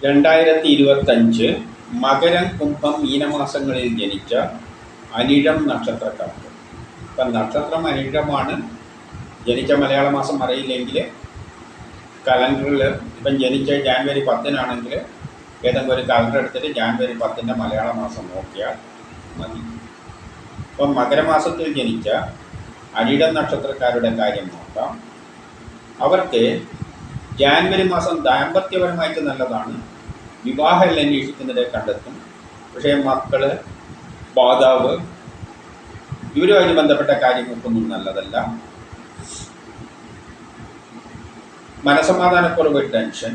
2025 മകരം, കുംഭം, മീനമാസങ്ങളിൽ ജനിച്ച അനിഴം നക്ഷത്രക്കാർക്ക്. ഇപ്പം നക്ഷത്രം അനിഴമാണ്. ജനിച്ച മലയാള മാസം അറിയില്ലെങ്കിൽ കലണ്ടറിൽ ഇപ്പം ജനിച്ച ജാനുവരി 10-നാണെങ്കിൽ ഏതെങ്കിലും ഒരു കലണ്ടർ എടുത്തിട്ട് ജാനുവരി 10 മലയാള മാസം നോക്കിയാൽ മതി. ഇപ്പം മകരമാസത്തിൽ ജനിച്ച അനിഴം നക്ഷത്രക്കാരുടെ കാര്യം നോക്കാം. അവർക്ക് ജാനുവരി മാസം ദാമ്പത്യപരമായിട്ട് നല്ലതാണ്. വിവാഹം അന്വേഷിക്കുന്നതിനെ കണ്ടെത്തും. പക്ഷേ മക്കൾ, മാതാവ് ഇവരുമായി ബന്ധപ്പെട്ട കാര്യങ്ങൾക്കൊന്നും നല്ലതല്ല. മനസമാധാനക്കുറവ്, ടെൻഷൻ,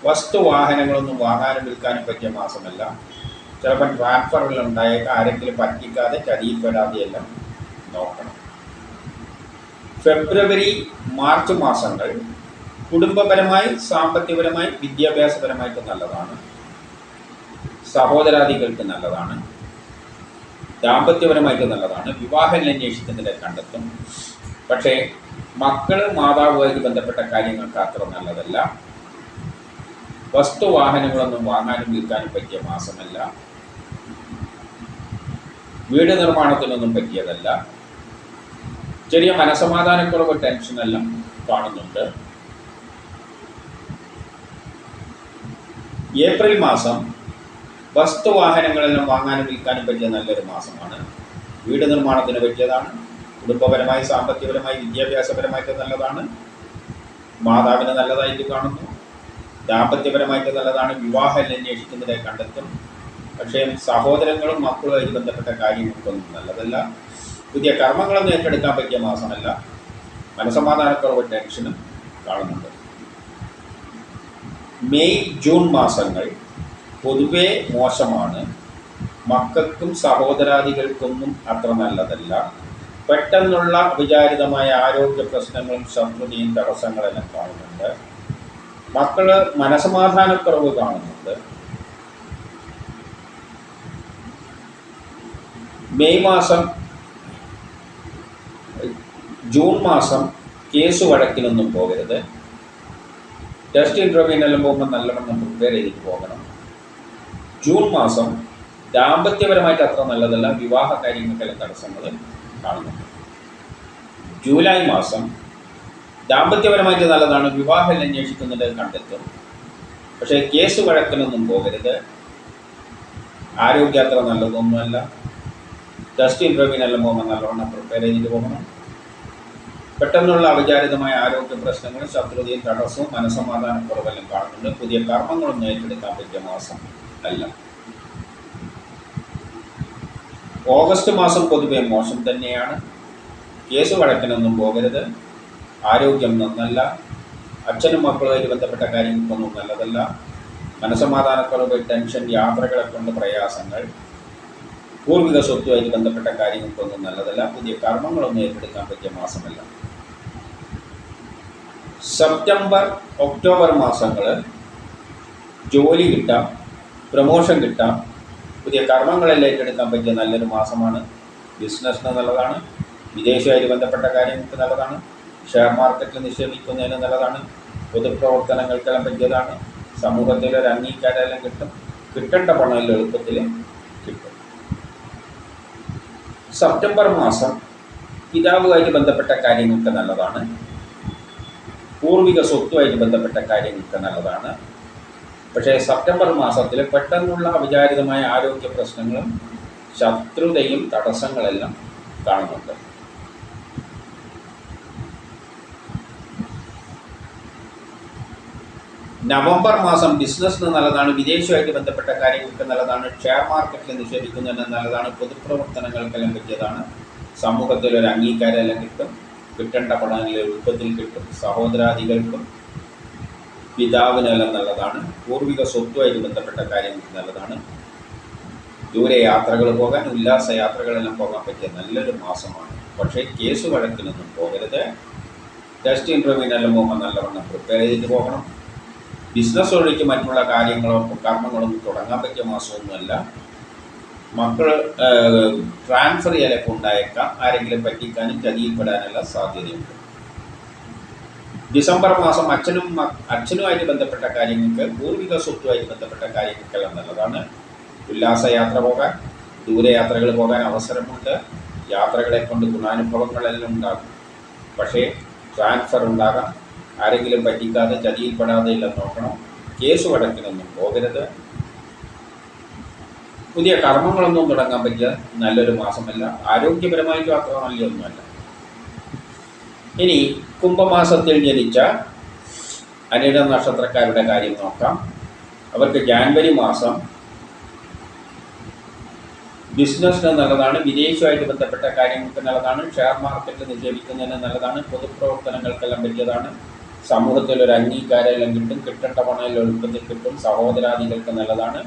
വസ്തുവാഹനങ്ങളൊന്നും വാങ്ങാനും വിൽക്കാനും പറ്റിയ മാസമല്ല. ചിലപ്പോൾ ട്രാൻസ്ഫറുകളുണ്ടായേക്കാം. ആരെങ്കിലും പറ്റിക്കാതെ ചതിയിൽപ്പെടാതെയെല്ലാം നോക്കണം. ഫെബ്രുവരി, മാർച്ച് മാസങ്ങൾ കുടുംബപരമായി, സാമ്പത്തികപരമായി, വിദ്യാഭ്യാസപരമായിട്ട് നല്ലതാണ്. സഹോദരാദികൾക്ക് നല്ലതാണ്. ദാമ്പത്യപരമായിട്ട് നല്ലതാണ്. വിവാഹം അന്വേഷിക്കുന്നതിനെ കണ്ടെത്തും. പക്ഷേ മക്കൾ, മാതാവുമായിട്ട് ബന്ധപ്പെട്ട കാര്യങ്ങൾക്ക് അത്ര നല്ലതല്ല. വസ്തുവാഹനങ്ങളൊന്നും വാങ്ങാനും വിൽക്കാനും പറ്റിയ മാസമല്ല. വീട് നിർമ്മാണത്തിനൊന്നും പറ്റിയതല്ല. ചെറിയ മനസമാധാനക്കുറവ്, ടെൻഷനെല്ലാം കാണുന്നുണ്ട്. ഏപ്രിൽ മാസം വസ്തുവാഹനങ്ങളെല്ലാം വാങ്ങാനും വിൽക്കാനും പറ്റിയ നല്ലൊരു മാസമാണ്. വീട് നിർമ്മാണത്തിന് പറ്റിയതാണ്. കുടുംബപരമായി, സാമ്പത്തികപരമായി, വിദ്യാഭ്യാസപരമായിട്ട് നല്ലതാണ്. മാതാവിന് നല്ലതായിട്ട് കാണുന്നു. ദാമ്പത്യപരമായിട്ട് നല്ലതാണ്. വിവാഹം അന്വേഷിക്കുന്നതിനെ കണ്ടെത്തും. പക്ഷേ സഹോദരങ്ങളും മക്കളുമായി ബന്ധപ്പെട്ട കാര്യങ്ങൾക്കൊന്നും നല്ലതല്ല. പുതിയ കർമ്മങ്ങളൊന്നും ഏറ്റെടുക്കാൻ പറ്റിയ മാസമല്ല. മനസമാധാനക്കുറവ്, ടെൻഷനും കാണുന്നുണ്ട്. മെയ്, ജൂൺ മാസങ്ങൾ പൊതുവെ മോശമാണ്. മക്കൾക്കും സഹോദരാദികൾക്കൊന്നും അത്ര നല്ലതല്ല. പെട്ടെന്നുള്ള അവിചാരിതമായ ആരോഗ്യ പ്രശ്നങ്ങളും ശത്രുതയും തടസ്സങ്ങളെല്ലാം കാണുന്നുണ്ട്. മക്കൾ മനസമാധാനക്കുറവ് കാണുന്നുണ്ട്. മെയ് മാസം, ജൂൺ മാസം കേസ് വഴക്കിനൊന്നും പോകരുത്. ടെസ്റ്റ് ഇൻ്റർവ്യൂവിനെല്ലാം പോകുമ്പോൾ നല്ലവണ്ണം പ്രിപ്പയർ ചെയ്തിട്ട് പോകണം. ജൂൺ മാസം ദാമ്പത്യപരമായിട്ട് അത്ര നല്ലതല്ല. വിവാഹ കാര്യങ്ങൾക്കെല്ലാം തടസ്സങ്ങൾ കാണുന്നുണ്ട്. ജൂലൈ മാസം ദാമ്പത്യപരമായിട്ട് നല്ലതാണ്. വിവാഹം അന്വേഷിക്കുന്നത് കണ്ടെത്തും. പക്ഷേ കേസ് വഴക്കിനൊന്നും പോകരുത്. ആരോഗ്യം അത്ര നല്ലതൊന്നുമല്ല. ടെസ്റ്റ് ഇൻ്റർവ്യൂവിനെല്ലാം പോകുമ്പോൾ നല്ലവണ്ണം പ്രിപ്പയർ ചെയ്തിട്ട് പോകണം. പെട്ടെന്നുള്ള അവിചാരിതമായ ആരോഗ്യ പ്രശ്നങ്ങളും ശത്രുതയും തടസ്സവും മനസമാധാനക്കുറവെല്ലാം കാണുന്നുണ്ട്. പുതിയ കർമ്മങ്ങളൊന്നും ഏറ്റെടുക്കാൻ പറ്റിയ മാസം അല്ല. ഓഗസ്റ്റ് മാസം പൊതുവെ മോശം തന്നെയാണ്. കേസ് വഴക്കിനൊന്നും പോകരുത്. ആരോഗ്യം നന്നല്ല. അച്ഛനും മക്കളുമായി ബന്ധപ്പെട്ട കാര്യങ്ങൾക്കൊന്നും നല്ലതല്ല. മനസമാധാനക്കുറവ്, ടെൻഷൻ, യാത്രകളെ കൊണ്ട് പ്രയാസങ്ങൾ, പൂർവിക സ്വത്തുമായിട്ട് ബന്ധപ്പെട്ട കാര്യങ്ങൾക്കൊന്നും നല്ലതല്ല. പുതിയ കർമ്മങ്ങളൊന്നും ഏറ്റെടുക്കാൻ പറ്റിയ മാസമല്ല. സെപ്റ്റംബർ, ഒക്ടോബർ മാസങ്ങൾ ജോലി കിട്ടാം, പ്രമോഷൻ കിട്ടാം, പുതിയ കർമ്മങ്ങളെല്ലാം ഏറ്റെടുക്കാൻ പറ്റിയ നല്ലൊരു മാസമാണ്. ബിസിനസ്സിന് നല്ലതാണ്. വിദേശമായിട്ട് ബന്ധപ്പെട്ട കാര്യങ്ങൾക്ക് നല്ലതാണ്. ഷെയർ മാർക്കറ്റിൽ നിക്ഷേപിക്കുന്നതിന് നല്ലതാണ്. പൊതുപ്രവർത്തനങ്ങൾക്കെല്ലാം പറ്റിയതാണ്. സമൂഹത്തിലൊരു അംഗീകാരമെല്ലാം കിട്ടും. കിട്ടേണ്ട പണമെല്ലാം എളുപ്പത്തിൽ കിട്ടും. സെപ്റ്റംബർ മാസം പിതാവുമായിട്ട് ബന്ധപ്പെട്ട കാര്യങ്ങൾക്ക് നല്ലതാണ്. പൂർവിക സ്വത്തുമായിട്ട് ബന്ധപ്പെട്ട കാര്യങ്ങൾക്ക് നല്ലതാണ്. പക്ഷേ സെപ്റ്റംബർ മാസത്തിൽ പെട്ടെന്നുള്ള അവിചാരിതമായ ആരോഗ്യ പ്രശ്നങ്ങളും ശത്രുതയും തടസ്സങ്ങളെല്ലാം കാണുന്നുണ്ട്. നവംബർ മാസം ബിസിനസ്സിന് നല്ലതാണ്. വിദേശമായിട്ട് ബന്ധപ്പെട്ട കാര്യങ്ങൾക്ക് നല്ലതാണ്. ഷെയർ മാർക്കറ്റിൽ നിക്ഷേപിക്കുന്നതിന് നല്ലതാണ്. പൊതുപ്രവർത്തനങ്ങൾക്കെല്ലാം പറ്റിയതാണ്. സമൂഹത്തിലൊരു അംഗീകാരമെല്ലാം കിട്ടും. കിട്ടേണ്ട പണമെല്ലാം എളുപ്പത്തിൽ കിട്ടും. സഹോദരാദികൾക്കും പിതാവിനെല്ലാം നല്ലതാണ്. പൂർവിക സ്വത്തുമായിട്ട് ബന്ധപ്പെട്ട കാര്യങ്ങൾക്ക് നല്ലതാണ്. ദൂരെ യാത്രകൾ പോകാൻ, ഉല്ലാസ യാത്രകളെല്ലാം പോകാൻ പറ്റിയ നല്ലൊരു മാസമാണ്. പക്ഷേ കേസ് വഴക്കിനൊന്നും പോകരുത്. ടെസ്റ്റ് ഇൻ്റർവ്യൂവിനെല്ലാം പോകുമ്പോൾ നല്ലവണ്ണം പ്രിപ്പയർ ചെയ്തിട്ട് പോകണം. ബിസിനസ് ഒഴിച്ച് മറ്റുള്ള കാര്യങ്ങളോ കർമ്മങ്ങളൊന്നും തുടങ്ങാൻ പറ്റിയ മാസമൊന്നുമല്ല. മക്കൾ ട്രാൻസ്ഫർ ചെയ്യലൊക്കെ ഉണ്ടായേക്കാം. ആരെങ്കിലും പറ്റിക്കാനും ചതിയിൽപ്പെടാനുള്ള സാധ്യതയുണ്ട്. ഡിസംബർ മാസം അച്ഛനുമായിട്ട് ബന്ധപ്പെട്ട കാര്യങ്ങൾക്ക്, പൂർവിക സ്വത്തുമായിട്ട് ബന്ധപ്പെട്ട കാര്യങ്ങൾക്കെല്ലാം നല്ലതാണ്. ഉല്ലാസയാത്ര പോകാൻ, ദൂരയാത്രകൾ പോകാൻ അവസരമുണ്ട്. യാത്രകളെ കൊണ്ട് ഗുണാനുഭവങ്ങളെല്ലാം ഉണ്ടാകും. പക്ഷേ ട്രാൻസ്ഫർ ഉണ്ടാകാം. ആരെങ്കിലും പറ്റിക്കാതെ ചതിയിൽപ്പെടാതെ എല്ലാം നോക്കണം. കേസ് വഴക്കിനൊന്നും പോകരുത്. പുതിയ കർമ്മങ്ങളൊന്നും തുടങ്ങാൻ പറ്റിയ നല്ലൊരു മാസമല്ല. ആരോഗ്യപരമായിട്ടും അത്ര നല്ലൊന്നുമല്ല. ഇനി കുംഭമാസത്തിൽ ജനിച്ച അനിഴ നക്ഷത്രക്കാരുടെ കാര്യം നോക്കാം. അവർക്ക് ജാനുവരി മാസം ബിസിനസ്സിന് നല്ലതാണ്. വിദേശവുമായിട്ട് ബന്ധപ്പെട്ട കാര്യങ്ങൾക്ക് നല്ലതാണ്. ഷെയർ മാർക്കറ്റിൽ നിക്ഷേപിക്കുന്നതിന് നല്ലതാണ്. പൊതുപ്രവർത്തനങ്ങൾക്കെല്ലാം പറ്റിയതാണ്. സമൂഹത്തിൽ ഒരു അംഗീകാരമെല്ലാം കിട്ടും. കിട്ടേണ്ട പണം എളുപ്പത്തിൽ കിട്ടും. സഹോദരാദികൾക്ക് നല്ലതാണ്.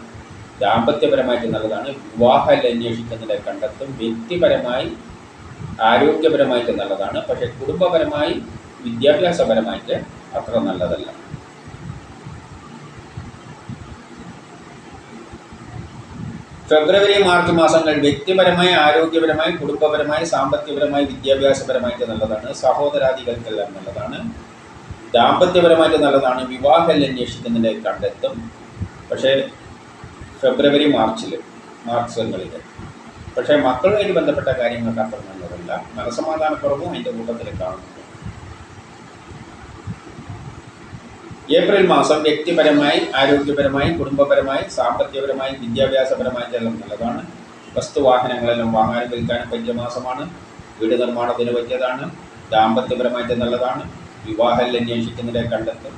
ദാമ്പത്യപരമായിട്ട് നല്ലതാണ്. വിവാഹം അന്വേഷിക്കുന്നതിനെ കണ്ടെത്തും. വ്യക്തിപരമായി ആരോഗ്യപരമായിട്ട് നല്ലതാണ്. പക്ഷേ കുടുംബപരമായി വിദ്യാഭ്യാസപരമായിട്ട് അത്ര നല്ലതല്ല. ഫെബ്രുവരി മാർച്ച് മാസങ്ങൾ വ്യക്തിപരമായി, ആരോഗ്യപരമായി, കുടുംബപരമായി, സാമ്പത്തികപരമായി, വിദ്യാഭ്യാസപരമായിട്ട് നല്ലതാണ്. സഹോദരാദികൾക്കെല്ലാം നല്ലതാണ്. ദാമ്പത്യപരമായിട്ട് നല്ലതാണ്. വിവാഹം അന്വേഷിക്കുന്നതിനെ കണ്ടെത്തും. പക്ഷേ ഫെബ്രുവരി മാർച്ചുകളിൽ പക്ഷേ മക്കളുമായിട്ട് ബന്ധപ്പെട്ട കാര്യങ്ങൾക്ക് അത്ര നല്ലതല്ല. മനസമാധാനക്കുറവും അതിൻ്റെ കൂട്ടത്തിൽ കാണുന്നുണ്ട്. ഏപ്രിൽ മാസം വ്യക്തിപരമായി, ആരോഗ്യപരമായി, കുടുംബപരമായി, സാമ്പത്തികപരമായി, വിദ്യാഭ്യാസപരമായിട്ടെല്ലാം നല്ലതാണ്. വസ്തുവാഹനങ്ങളെല്ലാം വാങ്ങാനും വിൽക്കാനും പറ്റിയ മാസമാണ്. വീട് നിർമ്മാണത്തിന് പറ്റിയതാണ്. ദാമ്പത്യപരമായിട്ട് നല്ലതാണ്. വിവാഹം അന്വേഷിക്കുന്നതിനെ കണ്ടെത്തും.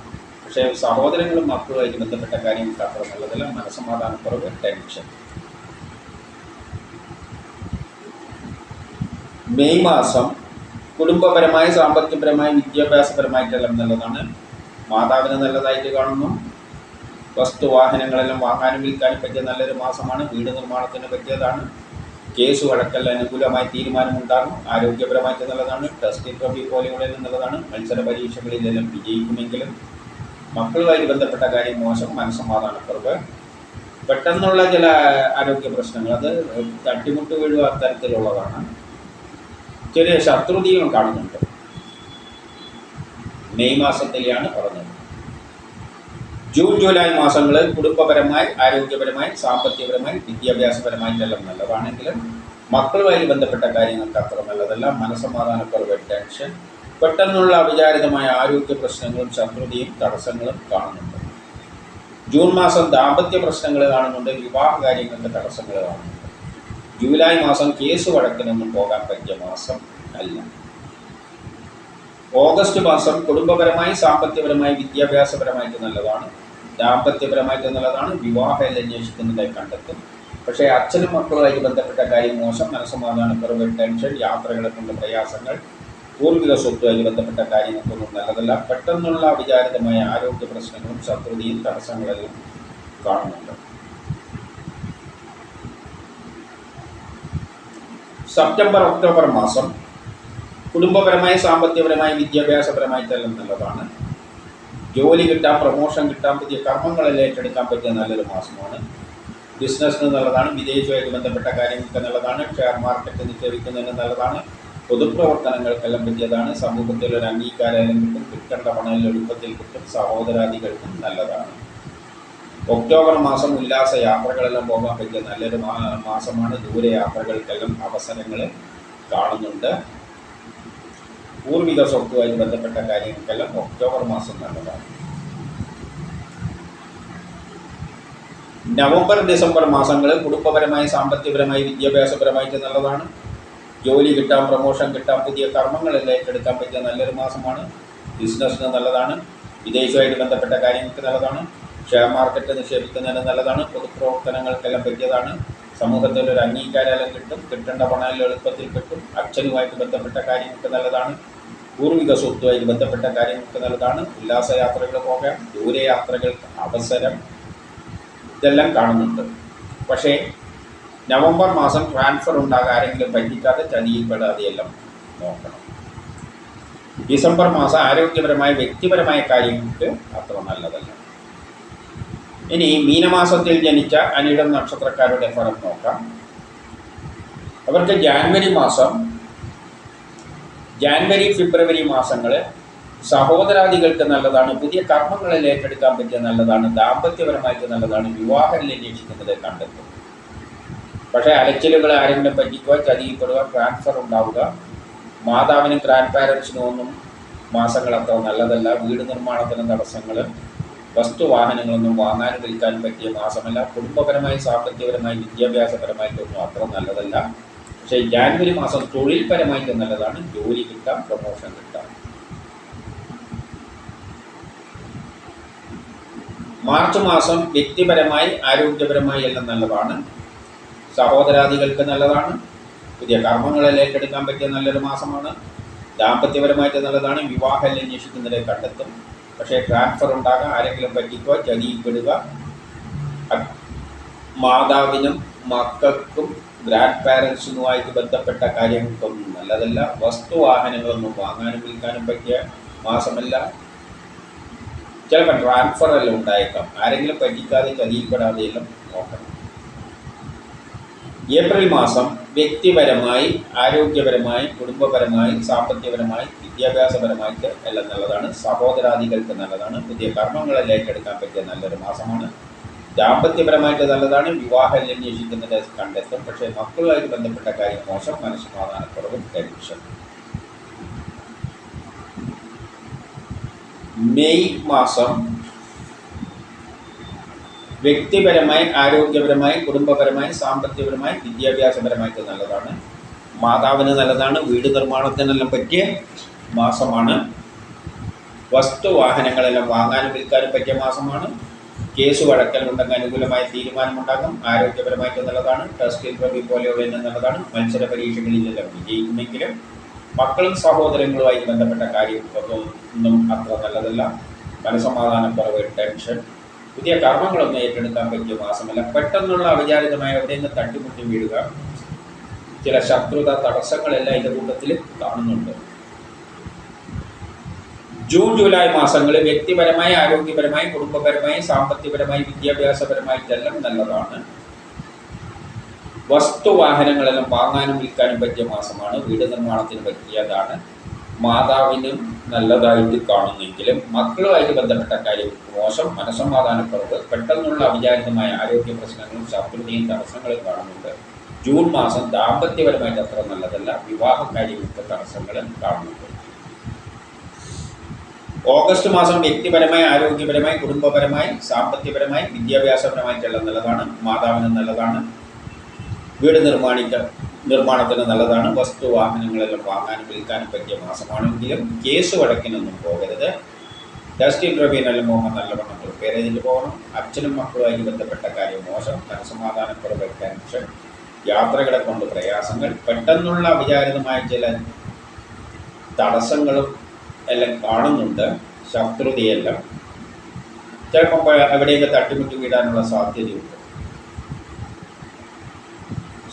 പക്ഷേ സഹോദരങ്ങളും മക്കളുമായിട്ട് ബന്ധപ്പെട്ട കാര്യങ്ങൾക്ക് അത്ര നല്ലതല്ല. മനസ്സമാധാനക്കുറവ്, ടെൻഷൻ. മെയ് മാസം കുടുംബപരമായി, സാമ്പത്തികപരമായി, വിദ്യാഭ്യാസപരമായിട്ടെല്ലാം നല്ലതാണ്. മാതാവിന് നല്ലതായിട്ട് കാണുന്നു. വസ്തുവാഹനങ്ങളെല്ലാം വാങ്ങാനും വിൽക്കാനും പറ്റിയ നല്ലൊരു മാസമാണ്. വീട് നിർമ്മാണത്തിന് പറ്റിയതാണ്. കേസ് വഴക്കെല്ലാം അനുകൂലമായ തീരുമാനമുണ്ടാകും. ആരോഗ്യപരമായിട്ട് നല്ലതാണ്. ടെസ്റ്റ് ട്രോഫി പോലെയുള്ളതെല്ലാം നല്ലതാണ്. മത്സര പരീക്ഷകളിലെല്ലാം വിജയിക്കുമെങ്കിലും മക്കളുമായി ബന്ധപ്പെട്ട കാര്യം മോശം. മനസ്സമാധാനക്കുറവ്, പെട്ടെന്നുള്ള ചില ആരോഗ്യ പ്രശ്നങ്ങൾ, അത് തട്ടിമുട്ട് വീഴുക തരത്തിലുള്ളതാണ്. ചെറിയ ശത്രുതയും കാണുന്നുണ്ട്. മെയ് മാസത്തിലാണ് പറഞ്ഞത്. ജൂൺ ജൂലൈ മാസങ്ങൾ കുടുംബപരമായി, ആരോഗ്യപരമായി, സാമ്പത്തികപരമായി, വിദ്യാഭ്യാസപരമായിട്ടെല്ലാം നല്ലതാണെങ്കിലും മക്കളുമായി ബന്ധപ്പെട്ട കാര്യങ്ങൾക്ക് അത്ര നല്ലതല്ല. മനസ്സമാധാനക്കുറവ്, ടെൻഷൻ, പെട്ടെന്നുള്ള അവിചാരിതമായ ആരോഗ്യ പ്രശ്നങ്ങളും ശത്രുതയും തടസ്സങ്ങളും കാണുന്നുണ്ട്. ജൂൺ മാസം ദാമ്പത്യ പ്രശ്നങ്ങൾ കാണുന്നുണ്ട്. വിവാഹ കാര്യങ്ങൾക്ക് തടസ്സങ്ങൾ കാണുന്നുണ്ട്. ജൂലൈ മാസം കേസ് വഴക്കിനൊന്നും പോകാൻ പറ്റിയ മാസം അല്ല. ഓഗസ്റ്റ് മാസം കുടുംബപരമായി, സാമ്പത്തികപരമായി, വിദ്യാഭ്യാസപരമായിട്ട് നല്ലതാണ്. ദാമ്പത്യപരമായിട്ട് നല്ലതാണ്. വിവാഹം അന്വേഷിക്കുന്നതിനെ കണ്ടെത്തും. പക്ഷേ അച്ഛനും മക്കളുമായിട്ട് ബന്ധപ്പെട്ട കാര്യം മോശം. മനസ്സമാധാനക്കുറവ്, ടെൻഷൻ, യാത്രകളെ കൊണ്ട് പ്രയാസങ്ങൾ, പൂർവിക സ്വത്തുമായി ബന്ധപ്പെട്ട കാര്യങ്ങൾക്കൊന്നും നല്ലതല്ല. പെട്ടെന്നുള്ള വിചാരിതമായ ആരോഗ്യ പ്രശ്നങ്ങളും ശത്രുതയും തടസ്സങ്ങളെല്ലാം കാണുന്നുണ്ട്. സെപ്റ്റംബർ ഒക്ടോബർ മാസം കുടുംബപരമായി, സാമ്പത്തികപരമായി, വിദ്യാഭ്യാസപരമായിട്ടെല്ലാം നല്ലതാണ്. ജോലി കിട്ടാം, പ്രമോഷൻ കിട്ടാം, പുതിയ കർമ്മങ്ങളെല്ലാം ഏറ്റെടുക്കാൻ പറ്റിയ നല്ലൊരു മാസമാണ്. ബിസിനസ്സിന് നല്ലതാണ്. വിദേശവുമായിട്ട് ബന്ധപ്പെട്ട കാര്യങ്ങൾക്ക് നല്ലതാണ്. ഷെയർ മാർക്കറ്റ് നിക്ഷേപിക്കുന്നതിന് നല്ലതാണ്. പൊതുപ്രവർത്തനങ്ങൾക്കെല്ലാം പറ്റിയതാണ്. സമൂഹത്തിൽ ഒരു അംഗീകാരം കിട്ടും. കിട്ടേണ്ട പണം എളുപ്പത്തിൽ കിട്ടും. സഹോദരാദികൾക്കും നല്ലതാണ്. ഒക്ടോബർ മാസം ഉല്ലാസ യാത്രകളെല്ലാം പോകാൻ പറ്റിയ നല്ലൊരു മാസമാണ്. ദൂരയാത്രകൾക്കെല്ലാം അവസരങ്ങൾ കാണുന്നുണ്ട്. പൂർവിക സ്വത്തുമായി ബന്ധപ്പെട്ട കാര്യങ്ങൾക്കെല്ലാം ഒക്ടോബർ മാസം നല്ലതാണ്. നവംബർ ഡിസംബർ മാസങ്ങൾ കുടുംബപരമായി, സാമ്പത്തികപരമായി, വിദ്യാഭ്യാസപരമായിട്ട് നല്ലതാണ്. ജോലി കിട്ടാം, പ്രമോഷൻ കിട്ടാം, പുതിയ കർമ്മങ്ങളെല്ലാം ഏറ്റെടുക്കാൻ പറ്റിയ നല്ലൊരു മാസമാണ്. ബിസിനസ്സിന് നല്ലതാണ്. വിദേശവുമായിട്ട് ബന്ധപ്പെട്ട കാര്യങ്ങൾക്ക് നല്ലതാണ്. ഷെയർ മാർക്കറ്റ് നിക്ഷേപിക്കുന്നതിന് നല്ലതാണ്. പൊതുപ്രവർത്തനങ്ങൾക്കെല്ലാം പറ്റിയതാണ്. സമൂഹത്തിൽ ഒരു അംഗീകാരം കിട്ടും. കിട്ടേണ്ട പണം എളുപ്പത്തിൽ കിട്ടും. അച്ഛനുമായിട്ട് ബന്ധപ്പെട്ട കാര്യങ്ങൾക്ക് നല്ലതാണ്. പൂർവിക സ്വത്തുമായി ബന്ധപ്പെട്ട കാര്യങ്ങൾക്ക് നല്ലതാണ്. ഉല്ലാസയാത്രകൾ പോകാം, ദൂരയാത്രകൾക്ക് അവസരം, ഇതെല്ലാം കാണുന്നുണ്ട്. പക്ഷേ നവംബർ മാസം ട്രാൻസ്ഫർ ഉണ്ടാകാൻ ആരെങ്കിലും പറ്റിക്കാതെ ചതിയിൽപ്പെടാതെയെല്ലാം നോക്കണം. ഡിസംബർ മാസം ആരോഗ്യപരമായ, വ്യക്തിപരമായ കാര്യങ്ങൾക്ക് അത്ര നല്ലതല്ല. ഇനി മീനമാസത്തിൽ ജനിച്ച അനിഴം നക്ഷത്രക്കാരുടെ ഫലം നോക്കാം. അവർക്ക് ജാനുവരി, ഫെബ്രുവരി മാസങ്ങൾ സഹോദരാദികൾക്ക് നല്ലതാണ്, പുതിയ കർമ്മങ്ങളിൽ ഏറ്റെടുക്കാൻ പറ്റിയ നല്ലതാണ്, ദാമ്പത്യപരമായിട്ട് നല്ലതാണ്, വിവാഹം അന്വേഷിക്കുന്നത് കണ്ടെത്തും. പക്ഷേ അലച്ചിലുകൾ ആരെങ്കിലും പറ്റിക്കുക, ചതിയപ്പെടുക, ട്രാൻസ്ഫർ ഉണ്ടാവുക, മാതാവിനും ഗ്രാൻഡ് പാരൻസിനും ഒന്നും മാസങ്ങൾ അത്ര നല്ലതല്ല. വീട് നിർമ്മാണത്തിന് തടസ്സങ്ങൾ, വസ്തുവാഹനങ്ങളൊന്നും വാങ്ങാനും വിൽക്കാനും പറ്റിയ മാസമല്ല. കുടുംബപരമായി, സാമ്പത്തികപരമായി, വിദ്യാഭ്യാസപരമായിട്ടൊന്നും അത്ര നല്ലതല്ല. പക്ഷേ ജാനുവരി മാസം തൊഴിൽപരമായിട്ട് നല്ലതാണ്, ജോലി കിട്ടാം, പ്രൊമോഷൻ കിട്ടാം. മാർച്ച് മാസം വ്യക്തിപരമായി, ആരോഗ്യപരമായി എല്ലാം നല്ലതാണ്. സഹോദരാദികൾക്ക് നല്ലതാണ്, പുതിയ കർമ്മങ്ങളിൽ ഏറ്റെടുക്കാൻ പറ്റിയ നല്ലൊരു മാസമാണ്. ദാമ്പത്യപരമായിട്ട് നല്ലതാണ്, വിവാഹം അന്വേഷിക്കുന്നതിനെ കണ്ടെത്തും. പക്ഷേ ട്രാൻസ്ഫർ ഉണ്ടാകാം, ആരെങ്കിലും പറ്റിക്കുക, ചതിയിൽപ്പെടുക, മാതാവിനും മക്കൾക്കും ഗ്രാൻഡ് പാരൻസിനുമായിട്ട് ബന്ധപ്പെട്ട കാര്യങ്ങൾക്കൊന്നും നല്ലതല്ല. വസ്തുവാഹനങ്ങളൊന്നും വാങ്ങാനും വിൽക്കാനും പറ്റിയ മാസമല്ല. ചിലപ്പോൾ ട്രാൻസ്ഫർ എല്ലാം ഉണ്ടായേക്കാം, ആരെങ്കിലും പറ്റിക്കാതെ ചതിയിൽപ്പെടാതെയെല്ലാം നോക്കണം. ഏപ്രിൽ മാസം വ്യക്തിപരമായി, ആരോഗ്യപരമായി, കുടുംബപരമായി, സാമ്പത്തികപരമായി, വിദ്യാഭ്യാസപരമായിട്ട് എല്ലാം നല്ലതാണ്. സഹോദരാദികൾക്ക് നല്ലതാണ്, പുതിയ കർമ്മങ്ങളിൽ ഏറ്റെടുക്കാൻ പറ്റിയ നല്ലൊരു മാസമാണ്. ദാമ്പത്യപരമായിട്ട് നല്ലതാണ്, വിവാഹം അന്വേഷിക്കുന്നത് കണ്ടെത്തും. പക്ഷേ മക്കളുമായിട്ട് ബന്ധപ്പെട്ട കാര്യം മോശം, മനസ്സമാധാനക്കുറവും, ടെൻഷൻ. മെയ് മാസം വ്യക്തിപരമായി, ആരോഗ്യപരമായി, കുടുംബപരമായി, സാമ്പത്തികപരമായി, വിദ്യാഭ്യാസപരമായിട്ട് നല്ലതാണ്. മാതാവിന് നല്ലതാണ്, വീട് നിർമ്മാണത്തിനെല്ലാം പറ്റിയ മാസമാണ്. വസ്തുവാഹനങ്ങളെല്ലാം വാങ്ങാനും വിൽക്കാനും പറ്റിയ മാസമാണ്. കേസ് വഴക്കലുണ്ടെങ്കിൽ അനുകൂലമായ തീരുമാനമുണ്ടാകും. ആരോഗ്യപരമായിട്ട് നല്ലതാണ്. ടെസ്റ്റ് ഇൻ്റർവ്യൂ പോലെയുള്ള നല്ലതാണ്. മത്സര പരീക്ഷകളിലെല്ലാം വിജയിക്കുമെങ്കിലും മക്കളും സഹോദരങ്ങളുമായി ബന്ധപ്പെട്ട കാര്യം ഒന്നും അത്ര നല്ലതല്ല. മനസ്സമാധാനക്കുറവ്, ടെൻഷൻ. പുതിയ കർമ്മങ്ങളൊന്നും ഏറ്റെടുക്കാൻ പറ്റിയ മാസമല്ല. പെട്ടെന്നുള്ള അവിചാരിതമായ എവിടെയെങ്കിലും തട്ടിമുട്ടി വീഴുക, ചില ശത്രുത, തടസ്സങ്ങളെല്ലാം ഇതിൻ്റെ കൂട്ടത്തിൽ കാണുന്നുണ്ട്. ജൂൺ ജൂലൈ മാസങ്ങളിൽ വ്യക്തിപരമായി, ആരോഗ്യപരമായി, കുടുംബപരമായി, സാമ്പത്തികപരമായി, വിദ്യാഭ്യാസപരമായിട്ടെല്ലാം നല്ലതാണ്. വസ്തുവാഹനങ്ങളെല്ലാം വാങ്ങാനും വിൽക്കാനും പറ്റിയ മാസമാണ്. വീട് നിർമ്മാണത്തിന് പറ്റിയതാണ്. മാതാവിനും നല്ലതായിട്ട് കാണുന്നെങ്കിലും മക്കളുമായിട്ട് ബന്ധപ്പെട്ട കാര്യം മോശം, മനസ്സമാധാനക്കുറവ്, പെട്ടെന്നുള്ള അവിചാരിതമായ ആരോഗ്യ പ്രശ്നങ്ങളും ശത്രുതയും തടസ്സങ്ങളും കാണുന്നുണ്ട്. ജൂൺ മാസം ദാമ്പത്യപരമായിട്ട് അത്ര നല്ലതല്ല. വിവാഹ കാര്യങ്ങൾക്ക് തടസ്സങ്ങൾ കാണുന്നുണ്ട്. ഓഗസ്റ്റ് മാസം വ്യക്തിപരമായി, ആരോഗ്യപരമായി, കുടുംബപരമായി, സാമ്പത്തികപരമായി, വിദ്യാഭ്യാസപരമായിട്ടെല്ലാം നല്ലതാണ്. മാതാവിന് നല്ലതാണ്. വീട് നിർമ്മാണത്തിന് നല്ലതാണ്. വസ്തുവാഹനങ്ങളെല്ലാം വാങ്ങാനും വിൽക്കാനും പറ്റിയ മാസമാണെങ്കിലും കേസ് വഴക്കിനൊന്നും പോകരുത്. ടെസ്റ്റ് ഇൻ്റർവ്യൂവിനെല്ലാം പോകുമ്പോൾ നല്ലവണ്ണം പ്രിപ്പയർ ചെയ്തിട്ട് പോകണം. അച്ഛനും മക്കളുമായി ബന്ധപ്പെട്ട കാര്യം മോശം, മനസ്സമാധാനക്കുറവ്, ടെൻഷൻ, യാത്രകളെ കൊണ്ട് പ്രയാസങ്ങൾ, പെട്ടെന്നുള്ള അവിചാരിതമായ ചില തടസ്സങ്ങളും എല്ലാം കാണുന്നുണ്ട്. ശത്രുതയെല്ലാം ചിലപ്പോൾ എവിടെയൊക്കെ തട്ടിമുട്ടി വീടാനുള്ള സാധ്യതയുണ്ട്.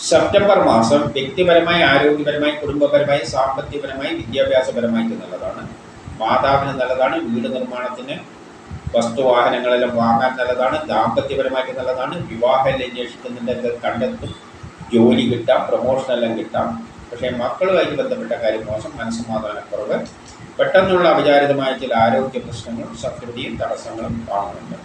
സെപ്റ്റംബർ മാസം വ്യക്തിപരമായി, ആരോഗ്യപരമായി, കുടുംബപരമായി, സാമ്പത്തികപരമായി, വിദ്യാഭ്യാസപരമായിട്ട് നല്ലതാണ്. മാതാവിന് നല്ലതാണ്. വീട് നിർമ്മാണത്തിന്, വസ്തുവാഹനങ്ങളെല്ലാം വാങ്ങാൻ നല്ലതാണ്. ദാമ്പത്യപരമായിട്ട് നല്ലതാണ്. വിവാഹം അന്വേഷിക്കുന്നതിൻ്റെ കണ്ടെത്തും. ജോലി കിട്ടാം, പ്രൊമോഷനെല്ലാം കിട്ടാം. പക്ഷേ മക്കളുമായിട്ട് ബന്ധപ്പെട്ട കാര്യം മോശം, മനസ്സമാധാനക്കുറവ്, പെട്ടെന്നുള്ള അവിചാരിതമായ ചില ആരോഗ്യ പ്രശ്നങ്ങളും ശത്രുതയും തടസ്സങ്ങളും കാണുന്നുണ്ട്.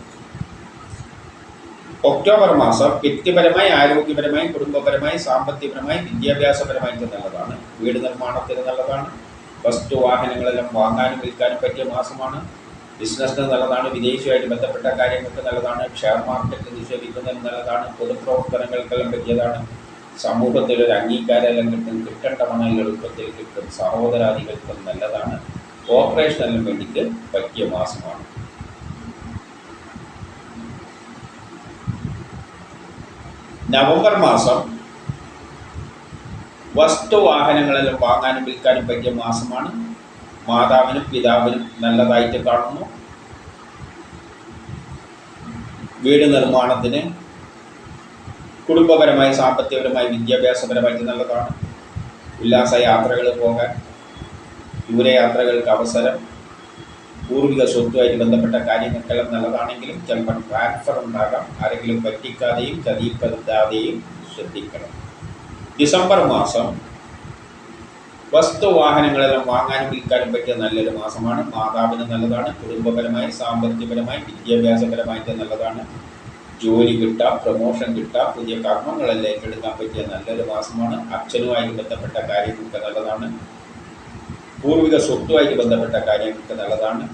ഒക്ടോബർ മാസം വ്യക്തിപരമായി, ആരോഗ്യപരമായി, കുടുംബപരമായി, സാമ്പത്തികപരമായി, വിദ്യാഭ്യാസപരമായിട്ട് നല്ലതാണ്. വീട് നിർമ്മാണത്തിന് നല്ലതാണ്. വസ്തുവാഹനങ്ങളെല്ലാം വാങ്ങാനും വിൽക്കാനും പറ്റിയ മാസമാണ്. ബിസിനസ്സിന് നല്ലതാണ്. വിദേശവുമായിട്ട് ബന്ധപ്പെട്ട കാര്യങ്ങൾക്ക് നല്ലതാണ്. ഷെയർ മാർക്കറ്റ് നിക്ഷേപിക്കുന്നതിന് നല്ലതാണ്. പൊതുപ്രവർത്തനങ്ങൾക്കെല്ലാം പറ്റിയതാണ്. സമൂഹത്തിലൊരു അംഗീകാരമെല്ലാം കിട്ടും. കിട്ടേണ്ട പണം എളുപ്പത്തിൽ കിട്ടും. സഹോദരാദികൾക്കും നല്ലതാണ്. ഓപ്പറേഷനെല്ലാം വേണ്ടിയിട്ട് പറ്റിയ മാസമാണ്. നവംബർ മാസം വസ്തുവാഹനങ്ങളെല്ലാം വാങ്ങാനും വിൽക്കാനും പറ്റിയ മാസമാണ്. മാതാവിനും പിതാവിനും നല്ലതായിട്ട് കാണുന്നു. വീട് നിർമ്മാണത്തിന്, കുടുംബപരമായി, സാമ്പത്തികപരമായി, വിദ്യാഭ്യാസപരമായിട്ട് നല്ലതാണ്. ഉല്ലാസയാത്രകൾ പോകാൻ, ദൂരയാത്രകൾക്ക് അവസരം, പൂർവിക സ്വത്തുമായിട്ട് ബന്ധപ്പെട്ട കാര്യങ്ങൾക്കെല്ലാം നല്ലതാണെങ്കിലും ചിലപ്പോൾ ട്രാൻസ്ഫർ ഉണ്ടാകാം. ആരെങ്കിലും പറ്റിക്കാതെയും ചതിയിൽപ്പെടുത്താതെയും ശ്രദ്ധിക്കണം. ഡിസംബർ മാസം വസ്തുവാഹനങ്ങളെല്ലാം വാങ്ങാനും വിൽക്കാനും പറ്റിയ നല്ലൊരു മാസമാണ്. മാതാവിന് നല്ലതാണ്. കുടുംബപരമായി, സാമ്പത്തികപരമായി, വിദ്യാഭ്യാസപരമായിട്ട് നല്ലതാണ്. ജോലി കിട്ടുക, പ്രമോഷൻ കിട്ടുക, പുതിയ കർമ്മങ്ങളെല്ലാം ഏറ്റെടുക്കാൻ പറ്റിയ നല്ലൊരു മാസമാണ്. അച്ഛനുമായിട്ട് ബന്ധപ്പെട്ട കാര്യങ്ങൾക്ക് നല്ലതാണ്. പൂർവിക സ്വത്തുമായിട്ട് ബന്ധപ്പെട്ട കാര്യങ്ങൾക്ക് നല്ലതാണ്.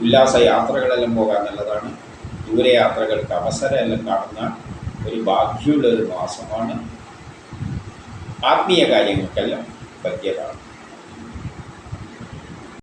ഉല്ലാസ യാത്രകളെല്ലാം പോകാൻ നല്ലതാണ്. ദൂരയാത്രകൾക്ക് അവസരമെല്ലാം കാണുന്ന ഒരു ഭാഗ്യമുള്ള ഒരു മാസമാണ്. ആത്മീയ കാര്യങ്ങൾക്കെല്ലാം പറ്റിയതാണ്.